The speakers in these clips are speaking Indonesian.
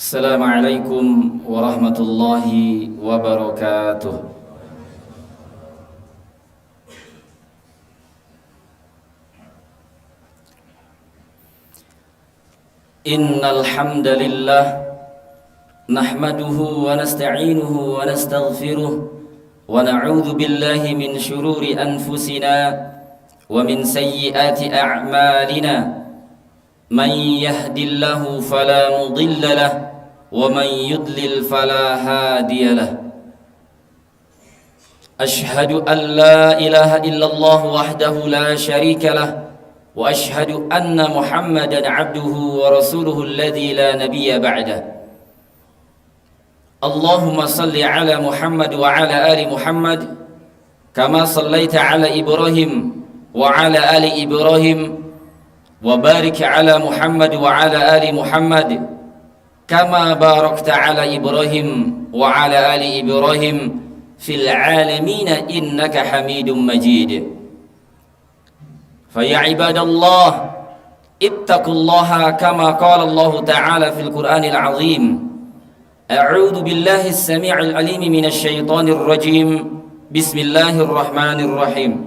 Assalamualaikum warahmatullahi wabarakatuh. Innal hamdalillah nahmaduhu wa nasta'inuhu wa nastaghfiruh wa na'udzu billahi min shururi anfusina wa min sayyiati a'malina. Man yahdillahu fala mudilla lahu wa man yudlil fala hadiya lahu. Ashhadu an la ilaha illallah wahdahu la syarika lahu wa ashhadu anna Muhammadan abduhu wa rasuluhu alladzi la nabiyya ba'dah. Allahumma salli ala Muhammad wa ala ali Muhammad kama sallaita ala Ibrahim wa ala ali Ibrahim wa barik ala Muhammad wa ala ali Muhammad kama barakta ala Ibrahim wa ala ali Ibrahim fil alamin innaka Hamidum Majid. Fa ya ibadallah ittaqullaha kama qala Allah ta'ala fil Qur'anil azim. A'udzu billahi as-sami'il 'alim minasy syaithanir rajim. Bismillahirrahmanirrahim.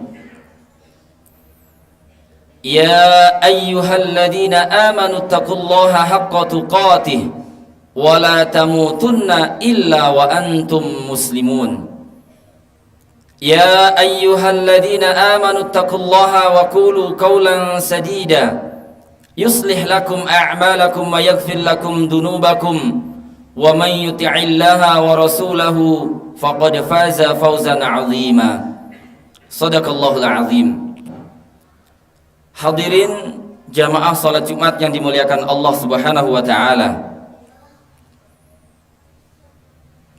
Ya ayyuhalladzina amanu taqullaha haqqa tuqatih wa la tamutunna illa wa antum muslimun. Ya ayyuhalladzina amanu taqullaha wa qulu qawlan sadida yuslih lakum a'malakum wa yaghfir lakum dhunubakum wa man yuti'illaha wa rasulahu faqad faza fawzan 'azima. Shadaqallahul 'azim. Hadirin jamaah salat Jumat yang dimuliakan Allah Subhanahu wa taala.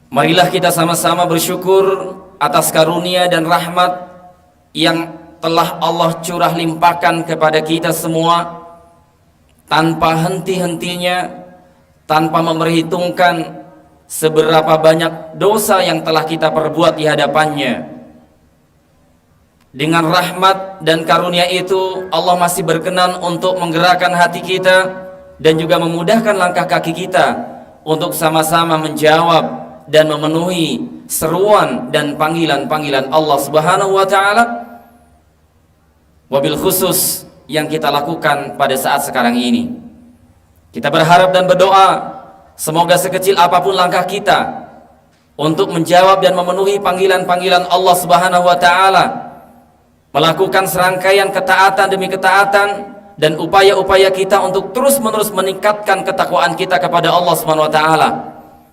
Marilah kita sama-sama bersyukur atas karunia dan rahmat yang telah Allah curah limpahkan kepada kita semua tanpa henti-hentinya, tanpa memperhitungkan seberapa banyak dosa yang telah kita perbuat di hadapannya. Dengan rahmat dan karunia itu Allah masih berkenan untuk menggerakkan hati kita dan juga memudahkan langkah kaki kita untuk sama-sama menjawab dan memenuhi seruan dan panggilan-panggilan Allah Subhanahu wa taala. Wabil khusus yang kita lakukan pada saat sekarang ini, kita berharap dan berdoa semoga sekecil apapun langkah kita untuk menjawab dan memenuhi panggilan-panggilan Allah Subhanahu wa taala, melakukan serangkaian ketaatan demi ketaatan dan upaya-upaya kita untuk terus-menerus meningkatkan ketakwaan kita kepada Allah Subhanahu wa taala,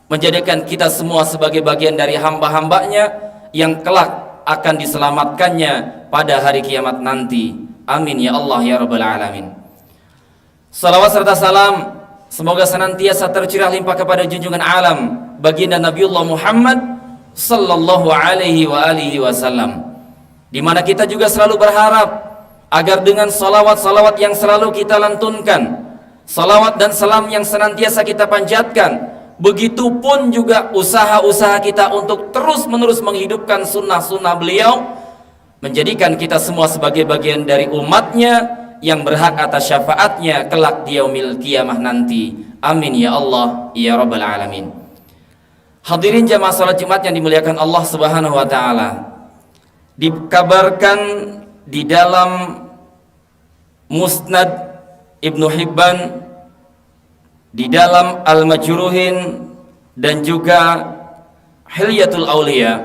menjadikan kita semua sebagai bagian dari hamba-hambanya yang kelak akan diselamatkannya pada hari kiamat nanti. Amin ya Allah ya rabbal alamin. Salawat serta salam semoga senantiasa tercurah limpah kepada junjungan alam baginda Nabiullah Muhammad sallallahu alaihi wa alihi wasallam, di mana kita juga selalu berharap agar dengan salawat-salawat yang selalu kita lantunkan, salawat dan salam yang senantiasa kita panjatkan, begitupun juga usaha-usaha kita untuk terus-menerus menghidupkan sunnah-sunnah beliau, menjadikan kita semua sebagai bagian dari umatnya yang berhak atas syafaatnya kelak di yaumil qiyamah nanti. Amin ya Allah ya rabbal alamin. Hadirin jamaah salat Jumat yang dimuliakan Allah Subhanahu wa taala, dikabarkan di dalam Musnad Ibnu Hibban, di dalam Al-Majruhin dan juga Hilyatul Auliya,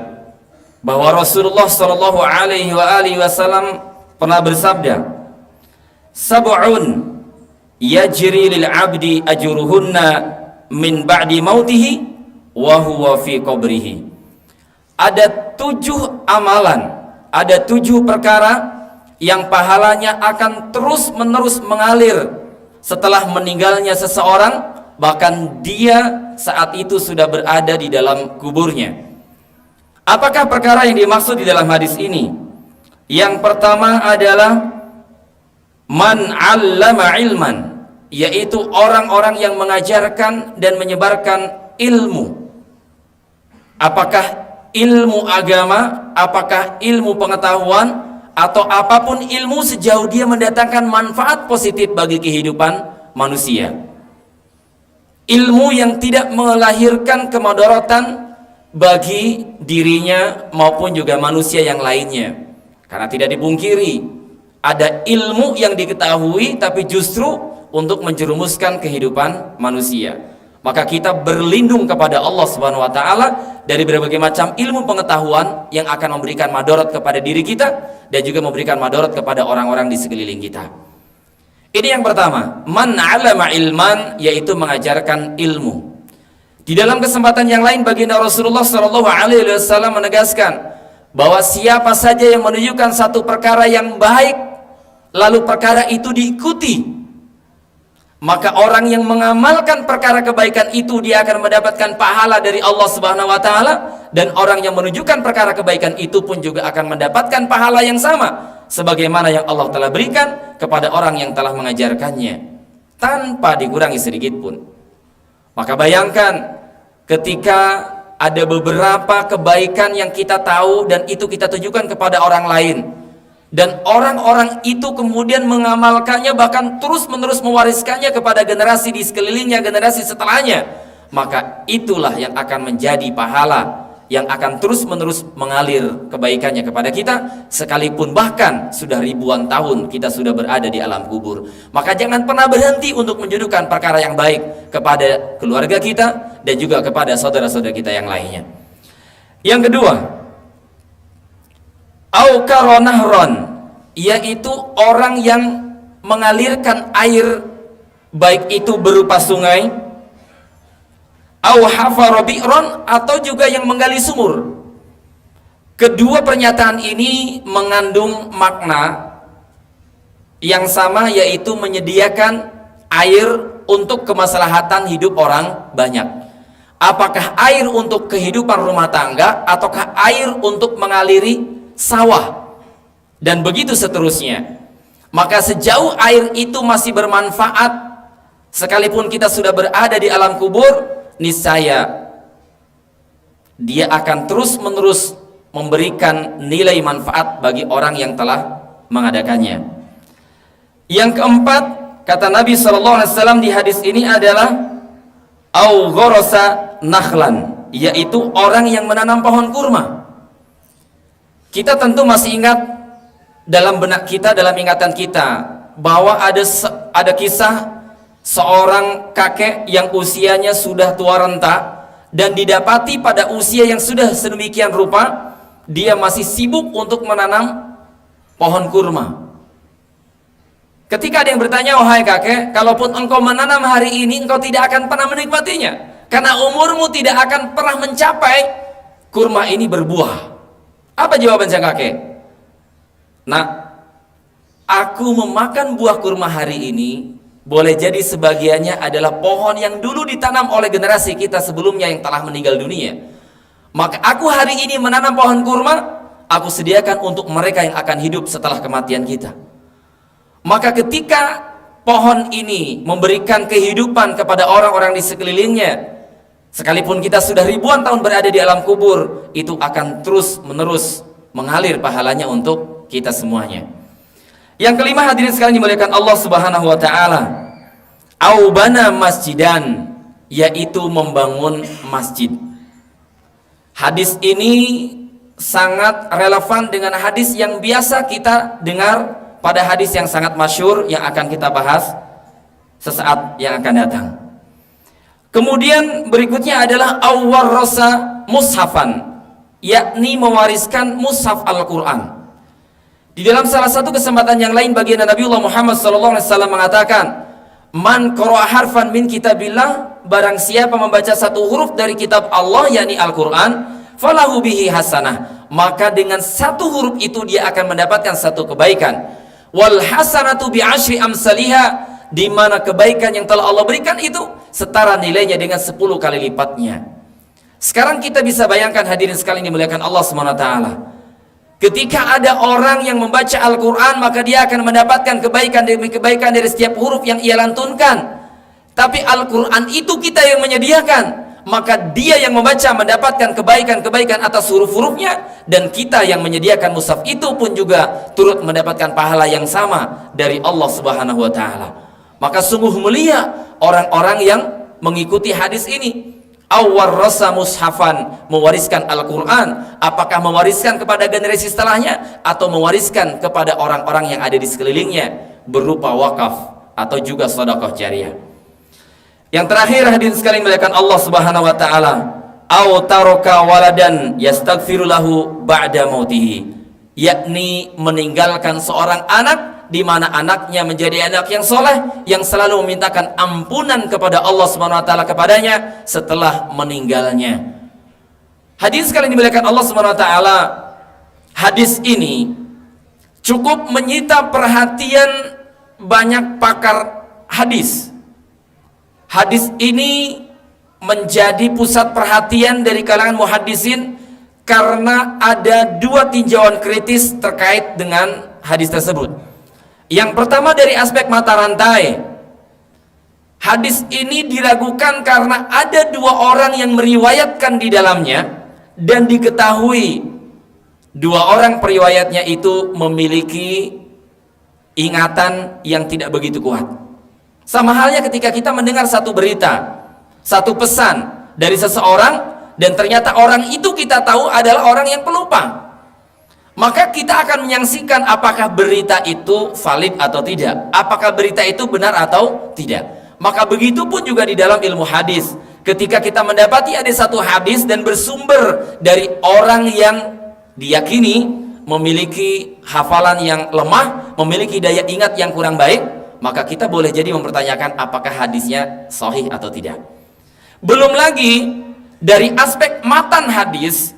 bahwa Rasulullah sallallahu alaihi wasallam pernah bersabda, sab'un yajri lil 'abdi ajruhunna min ba'di mautihi wa huwa fi qabrihi. Ada 7 amalan, ada 7 perkara yang pahalanya akan terus-menerus mengalir setelah meninggalnya seseorang, bahkan dia saat itu sudah berada di dalam kuburnya. Apakah perkara yang dimaksud di dalam hadis ini? Yang pertama adalah man 'allama ilman, yaitu orang-orang yang mengajarkan dan menyebarkan ilmu. Apakah ilmu agama, apakah ilmu pengetahuan, atau apapun ilmu sejauh dia mendatangkan manfaat positif bagi kehidupan manusia. ilmu yang tidak melahirkan kemudaratan bagi dirinya maupun juga manusia yang lainnya. Karena tidak dipungkiri ada ilmu yang diketahui tapi justru untuk menjerumuskan kehidupan manusia. Maka kita berlindung kepada Allah Subhanahu wa taala dari berbagai macam ilmu pengetahuan yang akan memberikan madarat kepada diri kita dan juga memberikan madarat kepada orang-orang di sekeliling kita. Ini yang pertama, man 'alama ilman, yaitu mengajarkan ilmu. Di dalam kesempatan yang lain baginda Rasulullah sallallahu alaihi wasallam menegaskan bahwa siapa saja yang menunjukkan satu perkara yang baik lalu perkara itu diikuti, maka orang yang mengamalkan perkara kebaikan itu dia akan mendapatkan pahala dari Allah Subhanahu wa taala, dan orang yang menunjukkan perkara kebaikan itu pun juga akan mendapatkan pahala yang sama sebagaimana yang Allah telah berikan kepada orang yang telah mengajarkannya tanpa dikurangi sedikit pun. Maka bayangkan ketika ada beberapa kebaikan yang kita tahu dan itu kita tujukan kepada orang lain, dan orang-orang itu kemudian mengamalkannya, bahkan terus-menerus mewariskannya kepada generasi di sekelilingnya, generasi setelahnya, maka itulah yang akan menjadi pahala yang akan terus-menerus mengalir kebaikannya kepada kita, sekalipun bahkan sudah ribuan tahun kita sudah berada di alam kubur. Maka jangan pernah berhenti untuk menjodohkan perkara yang baik kepada keluarga kita dan juga kepada saudara-saudara kita yang lainnya. Yang kedua, au karonahron, yaitu orang yang mengalirkan air, baik itu berupa sungai, au hafara bi'ron, atau juga yang menggali sumur. Kedua pernyataan ini mengandung makna yang sama, yaitu menyediakan air untuk kemaslahatan hidup orang banyak. Apakah air untuk kehidupan rumah tangga ataukah air untuk mengaliri sawah, dan begitu seterusnya. Maka sejauh air itu masih bermanfaat, sekalipun kita sudah berada di alam kubur, niscaya dia akan terus-menerus memberikan nilai manfaat bagi orang yang telah mengadakannya. Yang keempat, kata Nabi SAW di hadis ini adalah au ghorosa nakhlan, yaitu orang yang menanam pohon kurma. Kita tentu masih ingat dalam benak kita, dalam ingatan kita, bahwa ada kisah seorang kakek yang usianya sudah tua renta, dan didapati pada usia yang sudah sedemikian rupa dia masih sibuk untuk menanam pohon kurma. Ketika ada yang bertanya, wahai kakek, kalaupun engkau menanam hari ini, engkau tidak akan pernah menikmatinya, karena umurmu tidak akan pernah mencapai kurma ini berbuah. Apa jawaban sang kakek? Nah, aku memakan buah kurma hari ini, boleh jadi sebagiannya adalah pohon yang dulu ditanam oleh generasi kita sebelumnya yang telah meninggal dunia. Maka aku hari ini menanam pohon kurma, aku sediakan untuk mereka yang akan hidup setelah kematian kita. Maka ketika pohon ini memberikan kehidupan kepada orang-orang di sekelilingnya, sekalipun kita sudah ribuan tahun berada di alam kubur, itu akan terus-menerus mengalir pahalanya untuk kita semuanya. Yang kelima, hadirin sekalian dimuliakan Allah Subhanahu wa taala, au bana masjidan, yaitu membangun masjid. Hadis ini sangat relevan dengan hadis yang biasa kita dengar pada hadis yang sangat masyhur yang akan kita bahas sesaat yang akan datang. Kemudian berikutnya adalah au warrasa mushafan, yakni mewariskan mushaf Al-Qur'an. Di dalam salah satu kesempatan yang lain baginda Nabiullah Muhammad SAW mengatakan, man qara'a harfan min kitabillah, barang siapa membaca satu huruf dari kitab Allah, yakni Al-Quran, falahu bihi hasanah, maka dengan satu huruf itu dia akan mendapatkan satu kebaikan. Wal hasanatu bi asyri amsalihha, di mana kebaikan yang telah Allah berikan itu setara nilainya dengan 10 kali lipatnya. Sekarang kita bisa bayangkan, hadirin sekalian dimuliakan Allah SWT, ketika ada orang yang membaca Al-Quran, maka dia akan mendapatkan kebaikan demi kebaikan dari setiap huruf yang ia lantunkan. Tapi Al-Quran itu kita yang menyediakan, maka dia yang membaca mendapatkan kebaikan-kebaikan atas huruf-hurufnya, dan kita yang menyediakan mushaf itu pun juga turut mendapatkan pahala yang sama dari Allah Subhanahu wa taala. Maka sungguh mulia orang-orang yang mengikuti hadis ini. Awarrasa mushafan, mewariskan Al-Quran. Apakah mewariskan kepada generasi setelahnya atau mewariskan kepada orang-orang yang ada di sekelilingnya berupa wakaf atau juga sedekah jariyah. Yang terakhir, hadirin sekalian melihatkan Allah Subhanahu wa taala, au taraka waladan yastaghfiru lahu ba'da mautihi, yakni meninggalkan seorang anak di mana anaknya menjadi anak yang soleh, yang selalu memintakan ampunan kepada Allah Subhanahu wa taala kepadanya setelah meninggalnya. Hadis sekali dimuliakan Allah Subhanahu wa taala, hadis ini cukup menyita perhatian banyak pakar hadis. Hadis ini menjadi pusat perhatian dari kalangan muhaddisin karena ada dua tinjauan kritis terkait dengan hadis tersebut. Yang pertama dari aspek mata rantai. Hadis ini diragukan karena ada dua orang yang meriwayatkan di dalamnya dan diketahui dua orang periwayatnya itu memiliki ingatan yang tidak begitu kuat. Sama halnya ketika kita mendengar satu berita, satu pesan dari seseorang dan ternyata orang itu kita tahu adalah orang yang pelupa, maka kita akan menyaksikan apakah berita itu valid atau tidak, apakah berita itu benar atau tidak. Maka begitu pun juga di dalam ilmu hadis, ketika kita mendapati ada satu hadis dan bersumber dari orang yang diyakini memiliki hafalan yang lemah, memiliki daya ingat yang kurang baik, maka kita boleh jadi mempertanyakan apakah hadisnya sahih atau tidak. Belum lagi dari aspek matan hadis,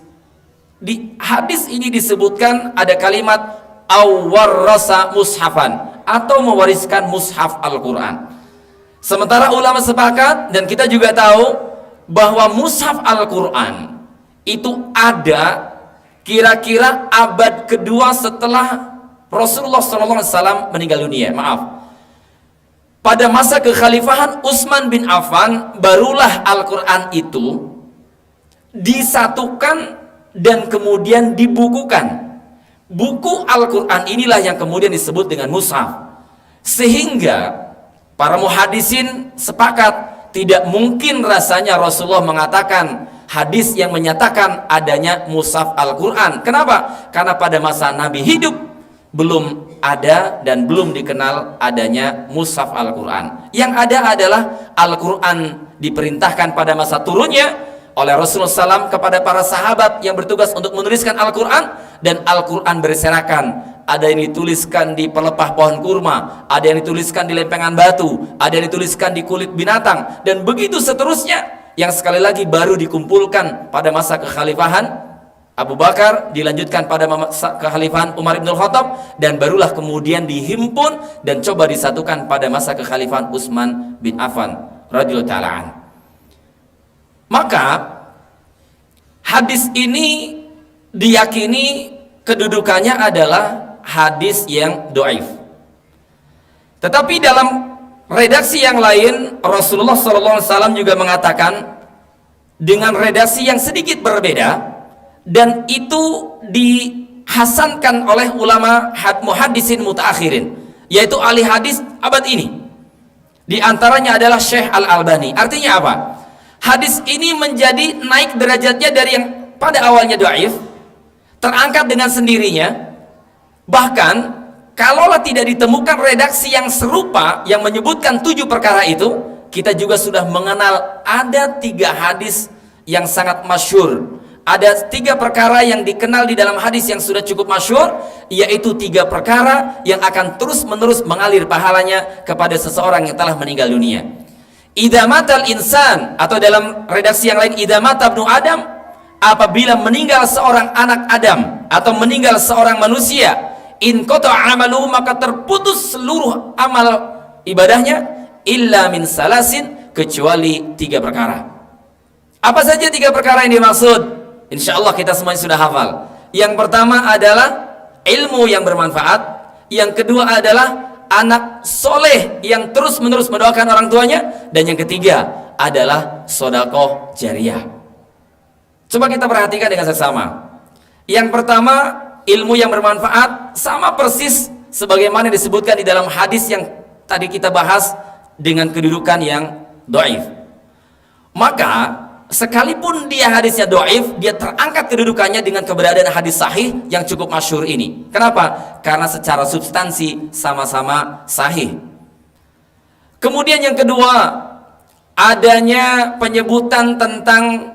di hadis ini disebutkan ada kalimat awarrasa mushafan, atau mewariskan mushaf Al-Quran. Sementara ulama sepakat dan kita juga tahu bahwa mushaf Al-Quran itu ada kira-kira abad kedua setelah Rasulullah SAW meninggal dunia. Pada masa kekhalifahan Utsman bin Affan barulah Al-Quran itu disatukan dan kemudian dibukukan. Buku Al-Quran inilah yang kemudian disebut dengan mushaf. Sehingga para muhadisin sepakat tidak mungkin rasanya Rasulullah mengatakan hadis yang menyatakan adanya mushaf Al-Quran. Kenapa? Karena pada masa Nabi hidup belum ada dan belum dikenal adanya mushaf Al-Quran. Yang ada adalah Al-Quran diperintahkan pada masa turunnya oleh Rasulullah SAW kepada para sahabat yang bertugas untuk menuliskan Al-Quran, dan Al-Quran berserakan. Ada yang dituliskan di pelepah pohon kurma, ada yang dituliskan di lempengan batu, ada yang dituliskan di kulit binatang, dan begitu seterusnya, yang sekali lagi baru dikumpulkan pada masa kekhalifahan Abu Bakar, dilanjutkan pada masa kekhalifahan Umar bin Khattab, dan barulah kemudian dihimpun dan coba disatukan pada masa kekhalifahan Utsman bin Affan radhiyallahu ta'ala anhu. Maka hadis ini diyakini kedudukannya adalah hadis yang dhaif. Tetapi dalam redaksi yang lain Rasulullah SAW juga mengatakan dengan redaksi yang sedikit berbeda, dan itu dihasankan oleh ulama muhaddisin mutaakhirin, yaitu ahli hadis abad ini. Di antaranya adalah Syekh Al-Albani. Artinya apa? Hadis ini menjadi naik derajatnya dari yang pada awalnya dhaif, terangkat dengan sendirinya. Bahkan kalaulah tidak ditemukan redaksi yang serupa yang menyebutkan 7 perkara itu, kita juga sudah mengenal ada 3 hadis yang sangat masyhur. Ada 3 perkara yang dikenal di dalam hadis yang sudah cukup masyhur, yaitu 3 perkara yang akan terus menerus mengalir pahalanya kepada seseorang yang telah meninggal dunia. Idza matal insan, atau dalam redaksi yang lain idza mata ibnu Adam, apabila meninggal seorang anak Adam atau meninggal seorang manusia, in qata'a amaluhu, maka terputus seluruh amal ibadahnya, illa min salasin, kecuali 3 perkara. Apa saja 3 perkara yang dimaksud? Insyaallah kita semuanya sudah hafal. Yang pertama adalah ilmu yang bermanfaat, yang kedua adalah anak soleh yang terus menerus mendoakan orang tuanya, dan yang ketiga adalah sedekah jariyah. Coba kita perhatikan dengan seksama. Yang pertama, ilmu yang bermanfaat, sama persis sebagaimana disebutkan di dalam hadis yang tadi kita bahas dengan kedudukan yang dhaif. Maka sekalipun dia hadisnya dhaif, dia terangkat kedudukannya dengan keberadaan hadis sahih yang cukup masyhur ini. Kenapa? Karena secara substansi sama-sama sahih. Kemudian yang kedua, adanya penyebutan tentang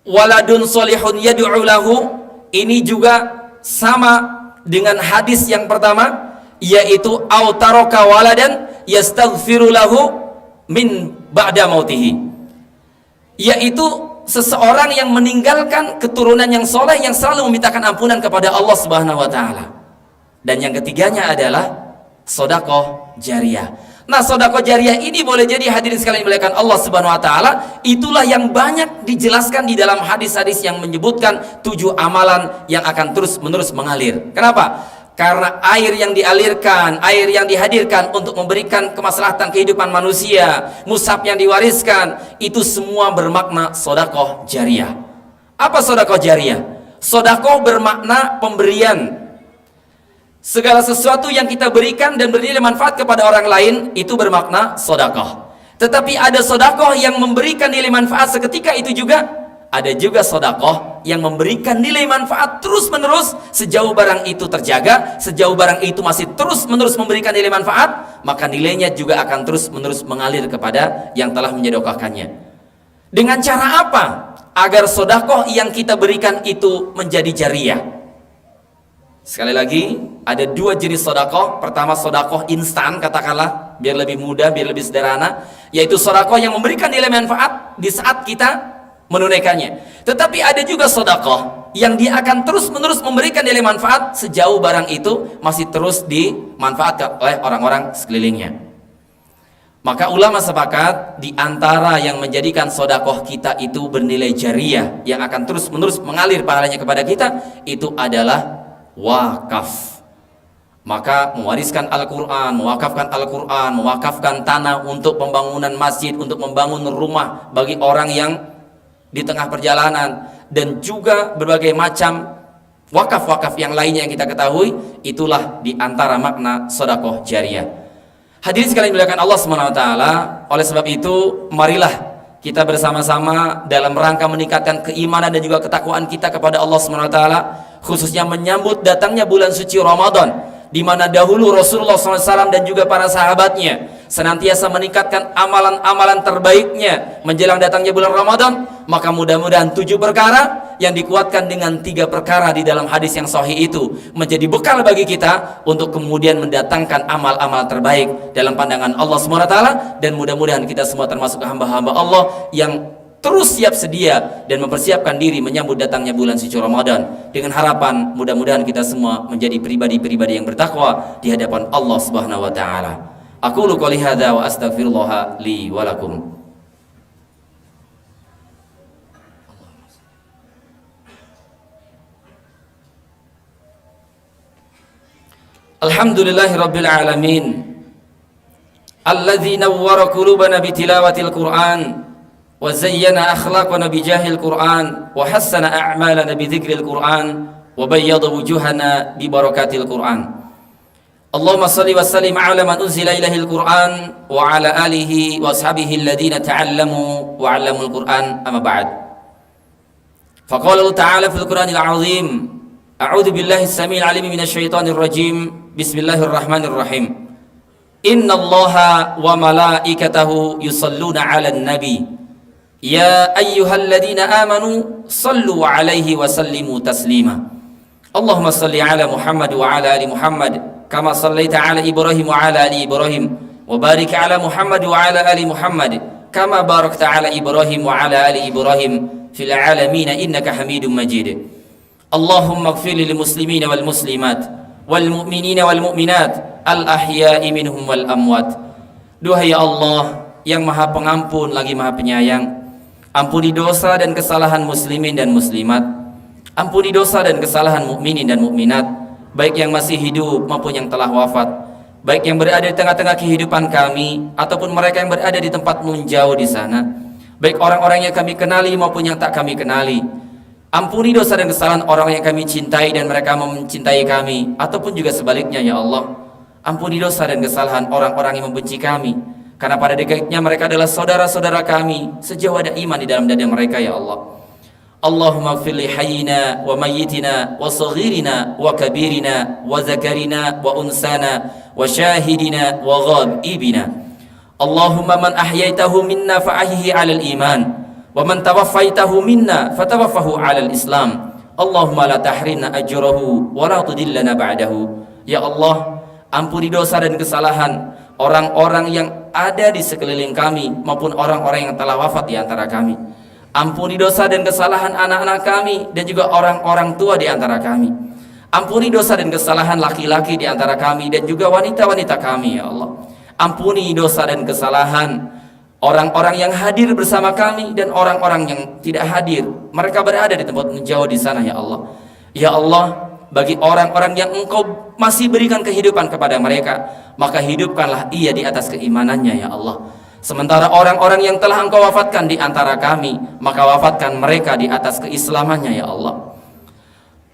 waladun solihun yad'u lahu. Ini juga sama dengan hadis yang pertama, yaitu autaraka waladan yastaghfiru lahu min ba'da mautihi, yaitu seseorang yang meninggalkan keturunan yang soleh yang selalu memintakan ampunan kepada Allah Subhanahu wa taala. Dan yang ketiganya adalah sedekah jariyah. Nah, sedekah jariyah ini boleh jadi hadirin sekalian dimuliakan Allah Subhanahu wa taala, itulah yang banyak dijelaskan di dalam hadis-hadis yang menyebutkan 7 amalan yang akan terus-menerus mengalir. Kenapa? Karena air yang dialirkan, air yang dihadirkan untuk memberikan kemaslahatan kehidupan manusia, mushaf yang diwariskan, itu semua bermakna sedekah jariyah. Apa sedekah jariyah? Sedekah bermakna pemberian. Segala sesuatu yang kita berikan dan bernilai manfaat kepada orang lain, itu bermakna sedekah. Tetapi ada sedekah yang memberikan nilai manfaat seketika itu juga, ada juga sedekah yang memberikan nilai manfaat terus-menerus sejauh barang itu terjaga, sejauh barang itu masih terus-menerus memberikan nilai manfaat, maka nilainya juga akan terus-menerus mengalir kepada yang telah menyedekahkannya. Dengan cara apa agar sedekah yang kita berikan itu menjadi jariyah? Sekali lagi, ada 2 jenis sedekah. Pertama, sedekah instan, katakanlah, biar lebih mudah, biar lebih sederhana, yaitu sedekah yang memberikan nilai manfaat di saat kita menunaikannya. Tetapi ada juga sedekah yang dia akan terus-menerus memberikan nilai manfaat sejauh barang itu masih terus dimanfaatkan oleh orang-orang sekelilingnya. Maka ulama sepakat, di antara yang menjadikan sedekah kita itu bernilai jariyah yang akan terus-menerus mengalir pahalanya kepada kita, itu adalah wakaf. Maka mewariskan Al-Quran, mewakafkan Al-Quran, mewakafkan tanah untuk pembangunan masjid, untuk membangun rumah bagi orang yang di tengah perjalanan, dan juga berbagai macam wakaf-wakaf yang lainnya yang kita ketahui, itulah di antara makna sedekah jariyah. Hadirin sekalian dimuliakan Allah SWT. Oleh sebab itu, marilah kita bersama-sama dalam rangka meningkatkan keimanan dan juga ketakwaan kita kepada Allah SWT, khususnya menyambut datangnya bulan suci Ramadan, di mana dahulu Rasulullah SAW dan juga para sahabatnya senantiasa meningkatkan amalan-amalan terbaiknya menjelang datangnya bulan Ramadan. Maka mudah-mudahan 7 perkara yang dikuatkan dengan 3 perkara di dalam hadis yang sahih itu menjadi bekal bagi kita untuk kemudian mendatangkan amal-amal terbaik dalam pandangan Allah SWT. Dan mudah-mudahan kita semua termasuk hamba-hamba Allah yang terus siap sedia dan mempersiapkan diri menyambut datangnya bulan suci Ramadan, dengan harapan mudah-mudahan kita semua menjadi pribadi-pribadi yang bertakwa di hadapan Allah Subhanahu wa taala. Aqulu qouli hadza wa astaghfirullah li wa lakum. Alhamdulillahirabbil alamin, alladzi nawwara qulubana bi tilawatil Qur'an wa zayyana akhlaqana bi jahil Qur'an wa hassana a'malana bi dzikril Qur'an wa bayyada wujuhana bi barakatil Qur'an. Allahumma salli wa sallim ala man unzila ilaihil Qur'an wa ala alihi wa ashabihi alladhina ta'allamu wa 'allamul Qur'an, amma ba'd. Faqala Allah ta'ala fil Qur'anil 'azim, a'udzu billahi as-sami'il 'alim minasy syaithanir rajim. Bismillahirrahmanirrahim. Innallaha wa malaikatahu yusalluna 'alan nabi. Ya ayyuhalladzina amanu sallu 'alaihi wa sallimu taslima. Allahumma salli 'ala Muhammad wa 'ala ali Muhammad kama sallaita 'ala Ibrahim wa 'ala ali Ibrahim, wa barik 'ala Muhammad wa 'ala ali Muhammad kama barakta 'ala Ibrahim wa 'ala ali Ibrahim fil 'alamin innaka Hamidum Majid. Allahumma ighfir lil muslimina wal muslimat wal mu'minina wal mu'minat al ahya'i minhum wal amwat. Duhai Allah yang Maha Pengampun lagi Maha Penyayang, ampuni dosa dan kesalahan muslimin dan muslimat, ampuni dosa dan kesalahan mukminin dan mukminat, baik yang masih hidup maupun yang telah wafat, baik yang berada di tengah-tengah kehidupan kami ataupun mereka yang berada di tempat nun jauh di sana, baik orang-orang yang kami kenali maupun yang tak kami kenali. Ampuni dosa dan kesalahan orang yang kami cintai dan mereka mencintai kami, ataupun juga sebaliknya ya Allah. Ampuni dosa dan kesalahan orang-orang yang membenci kami, karena pada dekatnya mereka adalah saudara-saudara kami sejauh ada iman di dalam dada mereka ya Allah. Allahumma ighfir li hayyina wa mayyitina wa saghirina wa kabirina wa zakarina wa unsana wa syahidina wa ghaibina. Allahumma man ahyaitahu minna fa'ahyihi 'alal iman wa man tawaffaitahu minna fatawaffahu 'alal islam. Allahumma la tahrimna ajrahu wa la tudillana ba'dahu. Ya Allah, ampuni dosa dan kesalahan orang-orang yang ada di sekeliling kami maupun orang-orang yang telah wafat di antara kami. Ampuni dosa dan kesalahan anak-anak kami dan juga orang-orang tua di antara kami. Ampuni dosa dan kesalahan laki-laki di antara kami dan juga wanita-wanita kami ya Allah. Ampuni dosa dan kesalahan orang-orang yang hadir bersama kami dan orang-orang yang tidak hadir. Mereka berada di tempat jauh di sana ya Allah. Ya Allah, bagi orang-orang yang Engkau masih berikan kehidupan kepada mereka, maka hidupkanlah ia di atas keimanannya ya Allah. Sementara orang-orang yang telah Engkau wafatkan di antara kami, maka wafatkan mereka di atas keislamannya ya Allah.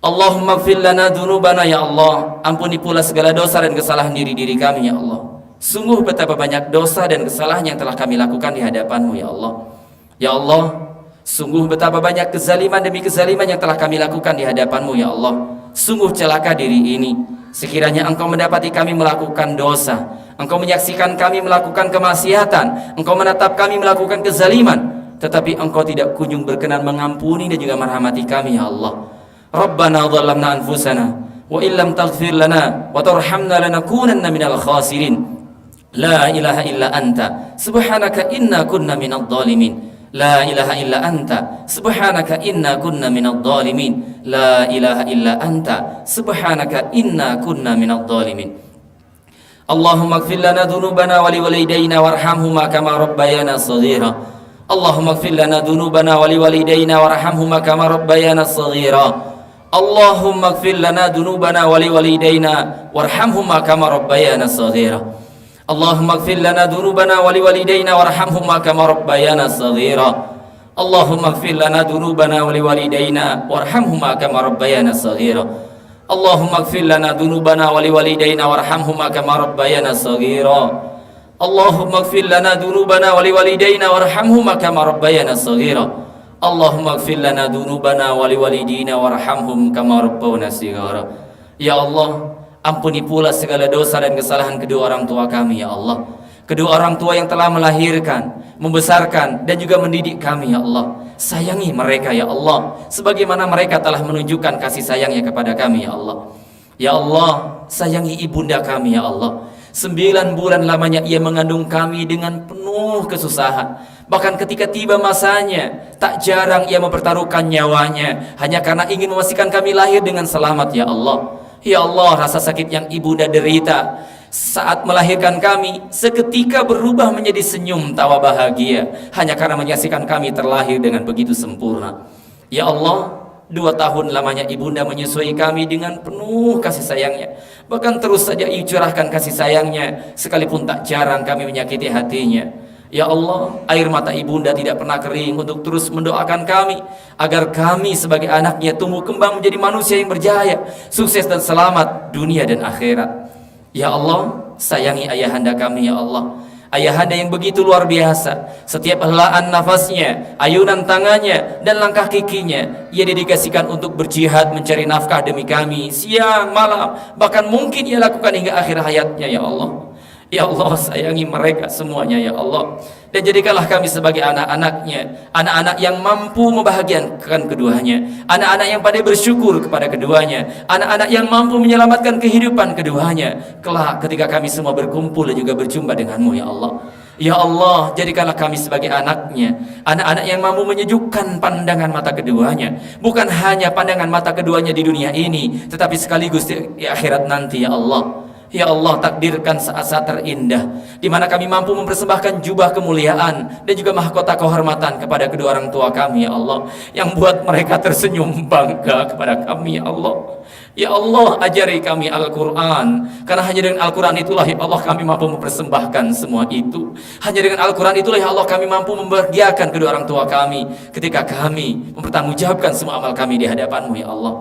Allahumma ighfir lana dzunubana ya Allah. Ampuni pula segala dosa dan kesalahan diri-diri kami ya Allah. Sungguh betapa banyak dosa dan kesalahan yang telah kami lakukan di hadapan-Mu ya Allah. Ya Allah, sungguh betapa banyak kezaliman demi kezaliman yang telah kami lakukan di hadapan-Mu ya Allah. Sungguh celaka diri ini. Sekiranya Engkau mendapati kami melakukan dosa, Engkau menyaksikan kami melakukan kemaksiatan, Engkau menatap kami melakukan kezaliman, tetapi Engkau tidak kunjung berkenan mengampuni dan juga merahmati kami ya Allah. Rabbana dhalamna anfusana wa illam taghfir lana wa tarhamna lanakunanna minal khasirin. La ilaha illa anta subhanaka inna kunna minadh dhalimin. La ilaha illa anta subhanaka inna kunna minadh dhalimin. La ilaha illa anta subhanaka inna kunna minadh dhalimin. Allahumma ighfir lana dhunubana wa liwalidayna warhamhuma kama rabbayana shaghira. Allahumma ighfir lana dhunubana wa liwalidayna warhamhuma kama rabbayana shaghira. Allahumma ighfir lana dhunubana wa liwalidayna warhamhuma kama rabbayana shaghira. Allahumma ighfir lana dhunubana wa liwalidayna warhamhuma kama rabbayana shaghira. Allahumma ighfir lana dhunubana wa liwalidayna warhamhuma kama rabbayana shaghira. Allahumma ighfir lana dhunubana wa liwalidayna warhamhuma kama rabbayana shaghira. Allahumma ighfir lana dhunubana wa liwalidayna warhamhuma kama rabbayana shaghira. Allahumma ighfir lana dhunubana wa liwalidayna warhamhum kama rabbawna shighara. Ya Allah, ampuni pula segala dosa dan kesalahan kedua orang tua kami ya Allah. Kedua orang tua yang telah melahirkan, membesarkan dan juga mendidik kami ya Allah. Sayangi mereka ya Allah, sebagaimana mereka telah menunjukkan kasih sayangnya kepada kami ya Allah. Ya Allah, sayangi ibunda kami ya Allah. 9 bulan lamanya ia mengandung kami dengan penuh kesusahan. Bahkan ketika tiba masanya, tak jarang ia mempertaruhkan nyawanya hanya karena ingin memastikan kami lahir dengan selamat ya Allah. Ya Allah, rasa sakit yang ibunda derita saat melahirkan kami seketika berubah menjadi senyum tawa bahagia hanya karena menyaksikan kami terlahir dengan begitu sempurna. Ya Allah, 2 tahun lamanya ibunda menyusui kami dengan penuh kasih sayangnya. Bahkan terus saja ia curahkan kasih sayangnya sekalipun tak jarang kami menyakiti hatinya. Ya Allah, air mata ibunda tidak pernah kering untuk terus mendoakan kami agar kami sebagai anaknya tumbuh kembang menjadi manusia yang berjaya, sukses dan selamat dunia dan akhirat. Ya Allah, sayangi ayahanda kami ya Allah. Ayahanda yang begitu luar biasa. Setiap helaan nafasnya, ayunan tangannya dan langkah kikinya ia dedikasikan untuk berjihad mencari nafkah demi kami siang malam, bahkan mungkin ia lakukan hingga akhir hayatnya ya Allah. Ya Allah, sayangi mereka semuanya ya Allah. Dan jadikanlah kami sebagai anak-anaknya, anak-anak yang mampu membahagiakan keduanya, anak-anak yang pandai bersyukur kepada keduanya, anak-anak yang mampu menyelamatkan kehidupan keduanya kelak ketika kami semua berkumpul dan juga berjumpa denganmu ya Allah. Ya Allah, jadikanlah kami sebagai anaknya, anak-anak yang mampu menyejukkan pandangan mata keduanya, bukan hanya pandangan mata keduanya di dunia ini, tetapi sekaligus di akhirat nanti ya Allah. Ya Allah, takdirkan saat-saat terindah di mana kami mampu mempersembahkan jubah kemuliaan dan juga mahkota kehormatan kepada kedua orang tua kami ya Allah, yang buat mereka tersenyum bangga kepada kami ya Allah. Ya Allah, ajari kami Al-Quran, karena hanya dengan Al-Quran itulah ya Allah kami mampu mempersembahkan semua itu. Hanya dengan Al-Quran itulah ya Allah kami mampu membahagiakan kedua orang tua kami ketika kami mempertanggungjawabkan semua amal kami di hadapan-Mu ya Allah.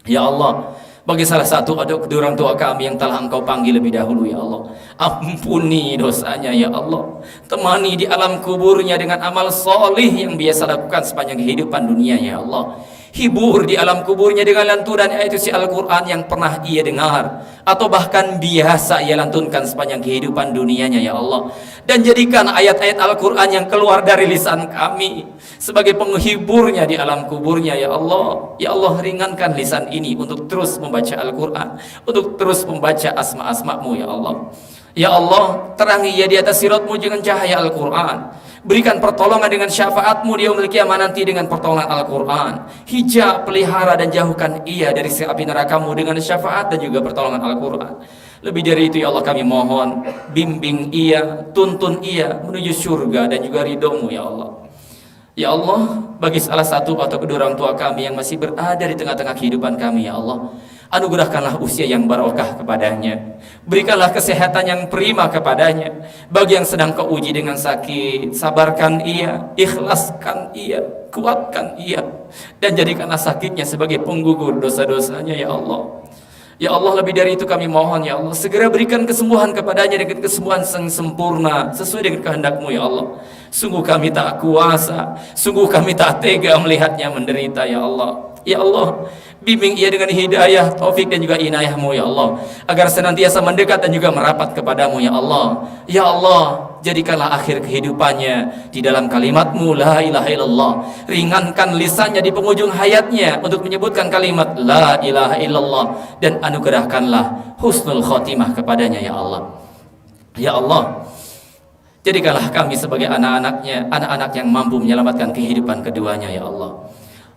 Ya Allah, Bagi salah satu ada kedua orang tua kami yang telah Engkau panggil lebih dahulu ya Allah, ampuni dosanya ya Allah. Temani di alam kuburnya dengan amal solih yang biasa lakukan sepanjang kehidupan dunia ya Allah. Hibur di alam kuburnya dengan lantunan ayat suci Al-Quran yang pernah ia dengar atau bahkan biasa ia lantunkan sepanjang kehidupan dunianya ya Allah. Dan jadikan ayat-ayat Al-Quran yang keluar dari lisan kami sebagai penghiburnya di alam kuburnya ya Allah. Ya Allah, ringankan lisan ini untuk terus membaca Al-Quran, untuk terus membaca asma-asma-Mu ya Allah. Ya Allah, terangi ia di atas sirat-Mu dengan cahaya Al-Quran. Berikan pertolongan dengan syafaat-Mu di yaumil qiyamah nanti dengan pertolongan Al-Quran. Hijab, pelihara dan jauhkan ia dari api neraka-Mu dengan syafaat dan juga pertolongan Al-Quran. Lebih dari itu ya Allah, kami mohon bimbing ia, tuntun ia menuju surga dan juga ridho-Mu ya Allah. Ya Allah, bagi salah satu atau kedua orang tua kami yang masih berada di tengah-tengah kehidupan kami ya Allah, anugerahkanlah usia yang barokah kepadanya. Berikanlah kesehatan yang prima kepadanya. Bagi yang sedang Kau uji dengan sakit, sabarkan ia, ikhlaskan ia, kuatkan ia, dan jadikanlah sakitnya sebagai penggugur dosa-dosanya ya Allah. Ya Allah, lebih dari itu kami mohon ya Allah, segera berikan kesembuhan kepadanya dengan kesembuhan yang sempurna sesuai dengan kehendak-Mu ya Allah. Sungguh kami tak kuasa, sungguh kami tak tega melihatnya menderita ya Allah. Ya Allah, bimbing ia dengan hidayah, taufik dan juga inayah-Mu ya Allah, agar senantiasa mendekat dan juga merapat kepadamu ya Allah. Ya Allah, jadikanlah akhir kehidupannya di dalam kalimat-Mu la ilaha illallah. Ringankan lisannya di penghujung hayatnya untuk menyebutkan kalimat la ilaha illallah, dan anugerahkanlah husnul khotimah kepadanya ya Allah. Ya Allah, jadikanlah kami sebagai anak-anaknya, anak-anak yang mampu menyelamatkan kehidupan keduanya ya Allah.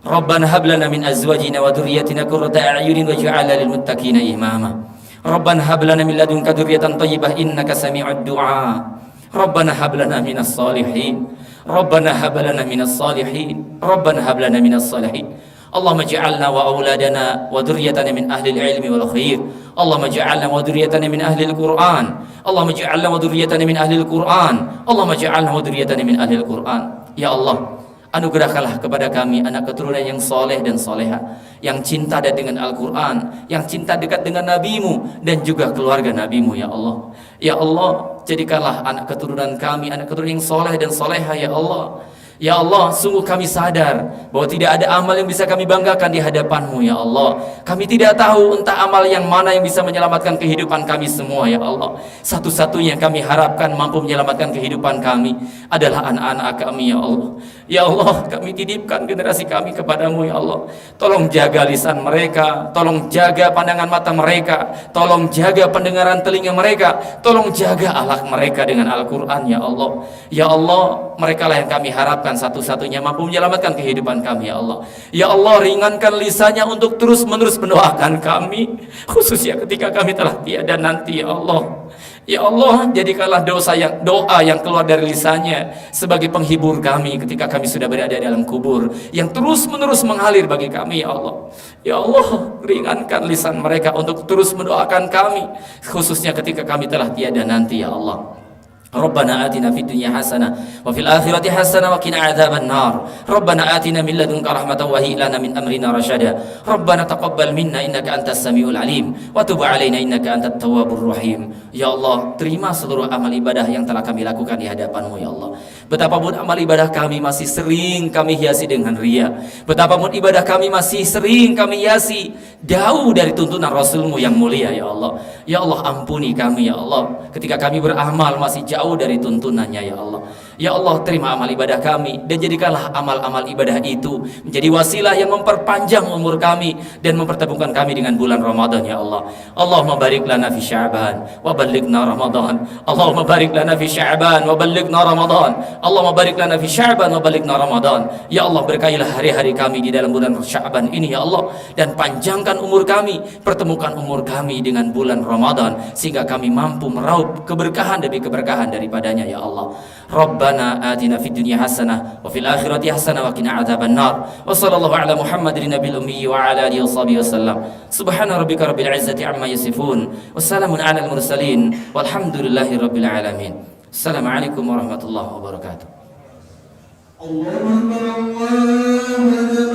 Rabbana hab lana min azwajina wa dhurriyyatina qurrata a'yunin waj'alna lil muttaqina imama. Rabbana hab lana min ladunka dzurriyyatan thayyibah innaka sami'ud du'a. Rabbana hab lana minas salihin. Rabbana hab lana minas salihin. Rabbana hab lana minas salihin. Allahumma ij'alna wa auladana wa dhurriyyatana min ahli al-'ilmi wal khair. Allahumma ij'alna wa dhurriyyatana min ahli al-Qur'an. Allahumma ij'alna wa dhurriyyatana min ahli al-Qur'an. Allahumma ij'alna wa dhurriyyatana min ahli al-Qur'an. Ya Allah, anugerahkanlah kepada kami anak keturunan yang soleh dan soleha, yang cinta dengan Al-Quran, yang cinta dekat dengan Nabi-Mu dan juga keluarga Nabi-Mu ya Allah. Ya Allah, jadikanlah anak keturunan kami anak keturunan yang soleh dan soleha ya Allah. Ya Allah, sungguh kami sadar bahwa tidak ada amal yang bisa kami banggakan di hadapan-Mu ya Allah. Kami tidak tahu entah amal yang mana yang bisa menyelamatkan kehidupan kami semua ya Allah. Satu-satunya kami harapkan mampu menyelamatkan kehidupan kami adalah anak-anak kami ya Allah. Ya Allah, kami titipkan generasi kami kepadamu ya Allah. Tolong jaga lisan mereka, tolong jaga pandangan mata mereka, tolong jaga pendengaran telinga mereka, tolong jaga akhlak mereka dengan Al-Quran ya Allah. Ya Allah, mereka lah yang kami harapkan satu-satunya mampu menyelamatkan kehidupan kami ya Allah. Ya Allah, ringankan lisannya untuk terus-menerus mendoakan kami, khususnya ketika kami telah tiada nanti ya Allah. Ya Allah, jadikanlah doa yang keluar dari lisannya sebagai penghibur kami ketika kami sudah berada di dalam kubur, yang terus-menerus mengalir bagi kami ya Allah. Ya Allah, ringankan lisan mereka untuk terus mendoakan kami, khususnya ketika kami telah tiada nanti ya Allah. Rabbana atina fid dunya hasanah wa fil akhirati hasanah wa qina adzaban nar. Rabbana atina min ladunka rahmatan wa hayyi lana min amrina rasyada. Rabbana taqabbal minna innaka antas samiul alim wa tub alaina innaka antat tawwabur rahim. Ya Allah, terima seluruh amal ibadah yang telah kami lakukan di hadapan-Mu ya Allah. Betapapun amal ibadah kami masih sering kami hiasi dengan riya, betapapun ibadah kami masih sering kami hiasi jauh dari tuntunan Rasul-Mu yang mulia ya Allah. Ya Allah, ampuni kami ya Allah ketika kami beramal masih jauh dari tuntunannya ya Allah. Ya Allah, terima amal ibadah kami dan jadikanlah amal-amal ibadah itu menjadi wasilah yang memperpanjang umur kami dan mempertemukan kami dengan bulan Ramadan ya Allah. Allahumma barik lana fi Sya'ban wa ballighna Ramadan. Allahumma barik lana fi Sya'ban wa ballighna Ramadan. Allahumma barik lana fi Sya'ban wa ballighna Ramadan. Ya Allah, berkahilah hari-hari kami di dalam bulan Sya'ban ini ya Allah, dan panjangkan umur kami, pertemukan umur kami dengan bulan Ramadan sehingga kami mampu meraup keberkahan demi keberkahan daripadanya ya Allah. Rabbana atina fid dunya hasanah wa fil akhirati hasanah wa qina adzaban nar. Wa sallallahu ala Muhammadin nabiyil ummi wa ala alihi wasallam. Subhana rabbika rabbil izzati amma yasifun. Wassalamun ala al mursalin walhamdulillahi rabbil alamin. Assalamualaikum warahmatullahi wabarakatuh. Allahu akbar, Allahu akbar.